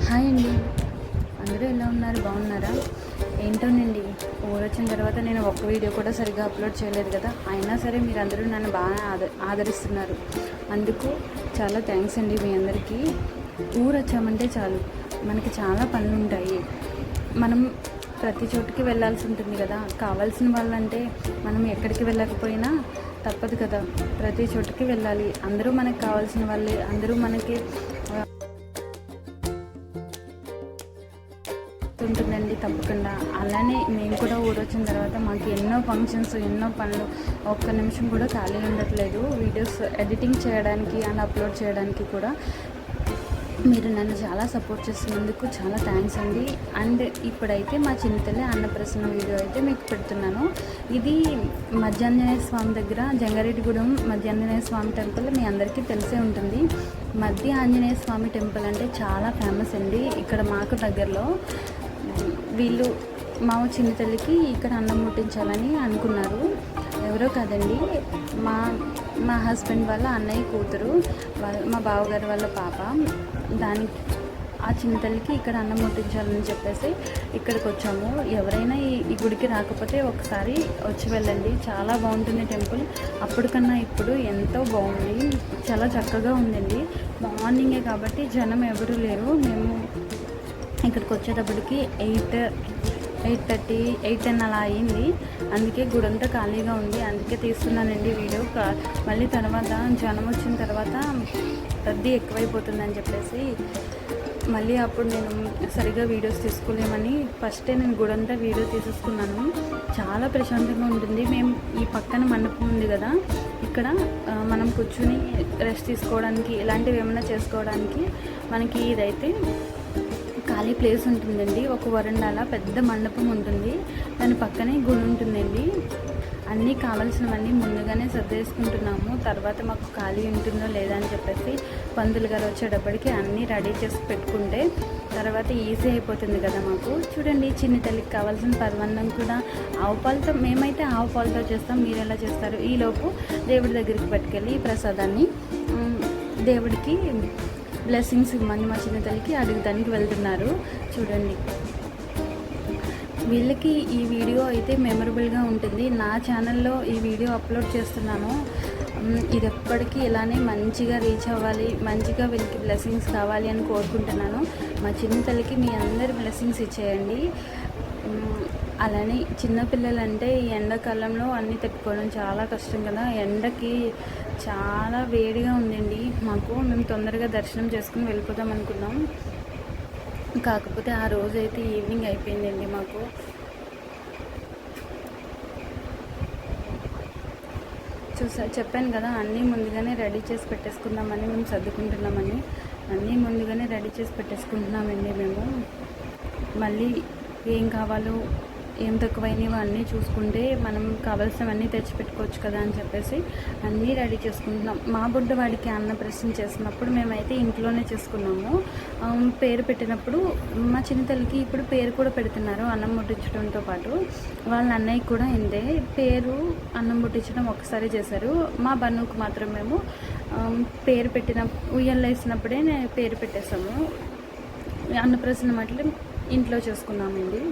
Hi అండి, అందరూ ఎలా ఉన్నారు? బాగున్నారా? ఏంటోనండి, ఊరొచ్చిన తర్వాత నేను ఒక్క వీడియో కూడా సరిగ్గా అప్లోడ్ చేయలేదు కదా. అయినా సరే మీరందరూ నన్ను బాగా ఆదరిస్తున్నారు. అందుకు చాలా థ్యాంక్స్ అండి మీ అందరికీ. ఊరొచ్చామంటే చాలు, మనకి చాలా పనులు ఉంటాయి. మనం ప్రతి చోటుకి వెళ్ళాల్సి ఉంటుంది కదా. కావాల్సిన వాళ్ళంటే మనం ఎక్కడికి వెళ్ళకపోయినా తప్పదు కదా, ప్రతి చోటుకి వెళ్ళాలి. అందరూ మనకు కావాల్సిన వాళ్ళే, అందరూ మనకి ఉంటుందండి తప్పకుండా. అలానే మేము కూడా ఊరొచ్చిన తర్వాత మాకు ఎన్నో ఫంక్షన్స్, ఎన్నో పనులు, ఒక్క నిమిషం కూడా ఖాళీ ఉండట్లేదు. వీడియోస్ ఎడిటింగ్ చేయడానికి అండ్ అప్లోడ్ చేయడానికి కూడా మీరు నన్ను చాలా సపోర్ట్ చేస్తున్నందుకు చాలా థ్యాంక్స్ అండి. అండ్ ఇప్పుడైతే మా చిన్నతల్లి అన్నప్రసన్న వీడియో అయితే మీకు పెడుతున్నాను. ఇది మధ్యాంజనేయ స్వామి దగ్గర, జంగారెడ్డిగూడెం మధ్యాంజనేయ స్వామి టెంపుల్ మీ అందరికీ తెలిసే ఉంటుంది. మధ్య ఆంజనేయ స్వామి టెంపుల్ అంటే చాలా ఫేమస్ అండి ఇక్కడ మాకు దగ్గరలో. వీళ్ళు మా చిన్న తల్లికి ఇక్కడ అన్నం ముట్టించాలని అనుకున్నారు. ఎవరో కాదండి, మా మా హస్బెండ్ వాళ్ళ అన్నయ్య కూతురు, మా బావగారు వాళ్ళ పాప. దానికి ఆ చిన్న తల్లికి ఇక్కడ అన్నం ముట్టించాలని చెప్పేసి ఇక్కడికి వచ్చాము. ఎవరైనా ఈ గుడికి రాకపోతే ఒకసారి వచ్చి వెళ్ళండి, చాలా బాగుంటుంది టెంపుల్. అప్పటికన్నా ఇప్పుడు ఎంతో బాగుంది, చాలా చక్కగా ఉందండి. మార్నింగే కాబట్టి జనం ఎవరు లేరు. మేము ఇక్కడికి వచ్చేటప్పటికి 8:30, 8:10 అలా అయింది. అందుకే గుడంతా ఖాళీగా ఉంది, అందుకే తీస్తున్నానండి వీడియో. మళ్ళీ తర్వాత జనం వచ్చిన తర్వాత రద్దీ ఎక్కువైపోతుందని చెప్పేసి మళ్ళీ అప్పుడు నేను సరిగా వీడియోస్ తీసుకోలేమని ఫస్టే నేను గుడంతా వీడియో తీసేసుకున్నాను. చాలా ప్రశాంతంగా ఉంటుంది. మేము ఈ పక్కన మండపం ఉంది కదా, ఇక్కడ మనం కూర్చుని రెస్ట్ తీసుకోవడానికి, ఇలాంటివి ఏమైనా చేసుకోవడానికి మనకి ఇదైతే ఖాళీ ప్లేస్ ఉంటుందండి. ఒక వరండాల పెద్ద మండపం ఉంటుంది, దాని పక్కనే గుడి ఉంటుందండి. అన్నీ కావాల్సినవన్నీ ముందుగానే సర్దేసుకుంటున్నాము. తర్వాత మాకు ఖాళీ ఉంటుందో లేదా అని చెప్పేసి పంతులు గారు వచ్చేటప్పటికి అన్నీ రెడీ చేసి పెట్టుకుంటే తర్వాత ఈజీ అయిపోతుంది కదా మాకు. చూడండి, చిన్న తల్లికి కావాల్సిన పరమాన్నం కూడా ఆవు పాలతో, మేమైతే ఆవు పాలతో చేస్తాం. మీరు ఎలా చేస్తారు? ఈలోపు దేవుడి దగ్గరికి పట్టుకెళ్ళి ఈ ప్రసాదాన్ని దేవుడికి బ్లెస్సింగ్స్ ఇవ్వమని మా చిన్న తల్లికి అడుగుతానికి వెళ్తున్నారు. చూడండి, వీళ్ళకి ఈ వీడియో అయితే మెమరబుల్గా ఉంటుంది. నా ఛానల్లో ఈ వీడియో అప్లోడ్ చేస్తున్నాను. ఇది ఎప్పటికీ ఇలానే మంచిగా రీచ్ అవ్వాలి, మంచిగా వీళ్ళకి బ్లెస్సింగ్స్ కావాలి అని కోరుకుంటున్నాను. మా చిన్న తల్లికి మీ అందరి బ్లెస్సింగ్స్ ఇచ్చేయండి. అలానే చిన్నపిల్లలంటే ఈ ఎండాకాలంలో అన్నీ తట్టుకోవడం చాలా కష్టం కదా. ఎండకి చాలా వేడిగా ఉందండి మాకు. మేము తొందరగా దర్శనం చేసుకుని వెళ్ళిపోదాం అనుకున్నాం, కాకపోతే ఆ రోజు అయితే ఈవినింగ్ అయిపోయిందండి మాకు. చెప్పాను కదా, అన్నీ ముందుగానే రెడీ చేసి పెట్టేసుకుందామని, మేము సర్దుకుంటున్నామని అన్నీ ముందుగానే రెడీ చేసి పెట్టేసుకుంటున్నామండి మేము. మళ్ళీ ఏం కావాలో ఏం తక్కువైనవి అన్నీ చూసుకుంటే మనం కావాల్సినవన్నీ తెచ్చిపెట్టుకోవచ్చు కదా అని చెప్పేసి అన్నీ రెడీ చేసుకుంటున్నాం. మా బుడ్డవాడికి అన్నప్రసన్న చేసినప్పుడు మేమైతే ఇంట్లోనే చేసుకున్నాము. పేరు పెట్టినప్పుడు మా చిన్న తల్లికి ఇప్పుడు పేరు కూడా పెడుతున్నారు అన్నం ముట్టించడంతో పాటు. వాళ్ళ అన్నయ్య కూడా ఇందే పేరు, అన్నం ముట్టించడం ఒకసారి చేశారు. మా బన్నుకు మాత్రం మేము పేరు పెట్టిన ఉయ్యల్లో వేసినప్పుడే పేరు పెట్టేశాము. అన్నప్రసన్న మట్లు ఇంట్లో చేసుకున్నామండి.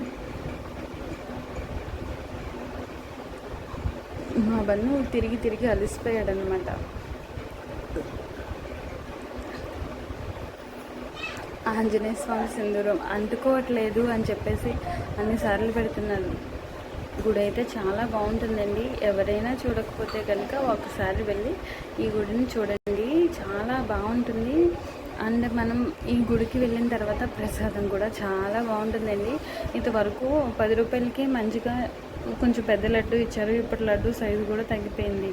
మా బన్ను తిరిగి తిరిగి అలసిపోయాడనమాట. ఆంజనేయ స్వామి సింధూరం అంటుకోవట్లేదు అని చెప్పేసి అన్నిసార్లు పెడుతున్నాను. గుడి అయితే చాలా బాగుంటుందండి. ఎవరైనా చూడకపోతే కనుక ఒకసారి వెళ్ళి ఈ గుడిని చూడండి, చాలా బాగుంటుంది. అండ్ మనం ఈ గుడికి వెళ్ళిన తర్వాత ప్రసాదం కూడా చాలా బాగుంటుందండి. ఇంతవరకు 10 రూపాయలకి మంచిగా కొంచెం పెద్ద లడ్డు ఇచ్చారు. ఇప్పుడు లడ్డు సైజు కూడా తగ్గిపోయింది.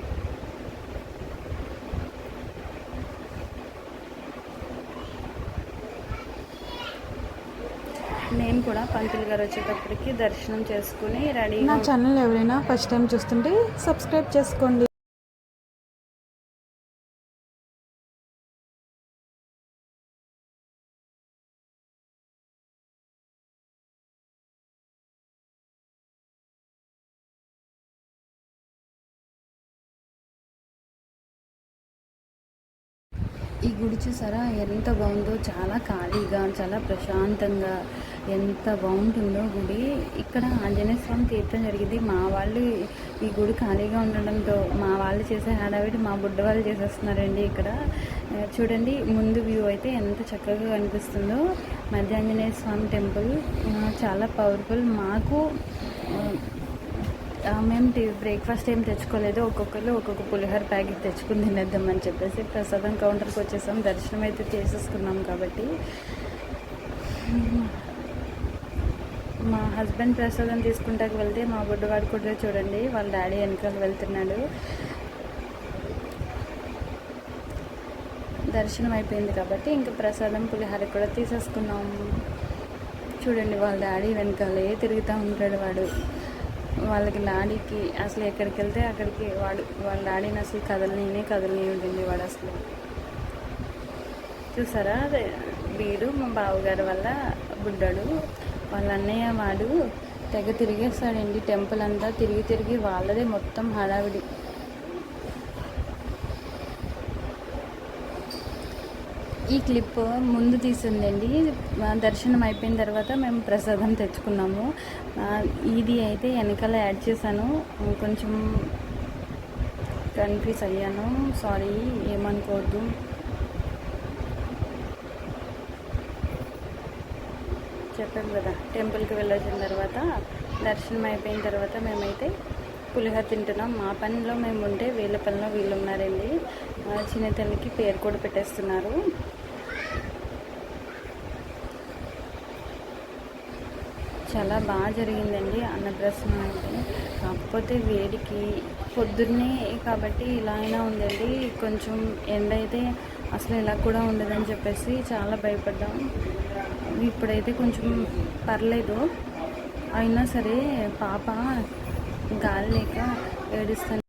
నేను కూడా పంతులు గారు వచ్చేటప్పటికి దర్శనం చేసుకుని రెడీ. నా ఛానల్ ఎవరైనా ఫస్ట్ టైం చూస్తుంటే సబ్స్క్రైబ్ చేసుకోండి. ఈ గుడి చూసారా ఎంత బాగుందో, చాలా ఖాళీగా చాలా ప్రశాంతంగా ఎంత బాగుంటుందో గుడి. ఇక్కడ ఆంజనేయ స్వామి తీర్థం జరిగింది. మా వాళ్ళు ఈ గుడి ఖాళీగా ఉండడంతో మా వాళ్ళు చేసే హడావిడి మా బుడ్డ వాళ్ళు చేసేస్తున్నారండి. ఇక్కడ చూడండి ముందు వ్యూ అయితే ఎంత చక్కగా కనిపిస్తుందో. మధ్య ఆంజనేయ స్వామి టెంపుల్ చాలా పవర్ఫుల్. మాకు మేము బ్రేక్ఫాస్ట్ ఏం తెచ్చుకోలేదు, ఒక్కొక్కరు ఒక్కొక్క పులిహోర ప్యాకెట్ తెచ్చుకుని తినేద్దామని చెప్పేసి ప్రసాదం కౌంటర్కి వచ్చేసాం. దర్శనం అయితే చేసేసుకున్నాం కాబట్టి మా హస్బెండ్ ప్రసాదం తీసుకుంటాకి వెళ్తే మా బుడ్డవాడు కూడా చూడండి వాళ్ళ డాడీ వెనకాల వెళ్తున్నాడు. దర్శనం అయిపోయింది కాబట్టి ఇంకా ప్రసాదం పులిహోర కూడా తీసేసుకున్నాము. చూడండి వాళ్ళ డాడీ వెనకాలే తిరుగుతూ ఉంటాడు వాడు. వాళ్ళకి డాడీకి అసలు ఎక్కడికి వెళ్తే అక్కడికి వాళ్ళ డాడీని అసలు కదలనే ఉంటుంది వాడు అసలు. చూసారా వీడు మా బావగారు వల్ల బుడ్డాడు, వాళ్ళ అన్నయ్య వాడు తెగ తిరిగేస్తాడండి. టెంపుల్ అంతా తిరిగి వాళ్ళదే మొత్తం హడావిడి. ఈ క్లిప్ ముందు తీసిందండి. దర్శనం అయిపోయిన తర్వాత మేము ప్రసాదం తెచ్చుకున్నాము. ఇది అయితే వెనకాల యాడ్ చేశాను, కొంచెం కన్ఫ్యూజ్ అయ్యాను, సారీ ఏమనుకోవద్దు. చెప్పాము కదా టెంపుల్కి వెళ్ళొచ్చిన తర్వాత దర్శనం అయిపోయిన తర్వాత మేమైతే పులిహోర తింటున్నాం. మా పనిలో మేము ఉంటే వీళ్ళ పనిలో వీళ్ళు ఉన్నారండి. చిన్న తల్లికి పేరు కూడా పెట్టేస్తున్నారు. చాలా బాగా జరిగిందండి అన్నప్రసన్న అంటే. కాకపోతే వేడికి పొద్దున్నే కాబట్టి ఇలా అయినా ఉందండి. కొంచెం ఎండ అయితే అసలు ఇలా కూడా ఉండదని చెప్పేసి చాలా భయపడ్డాం. ఇప్పుడైతే కొంచెం పర్లేదు, అయినా సరే పాప గాలి లేక ఏడుస్తుంది.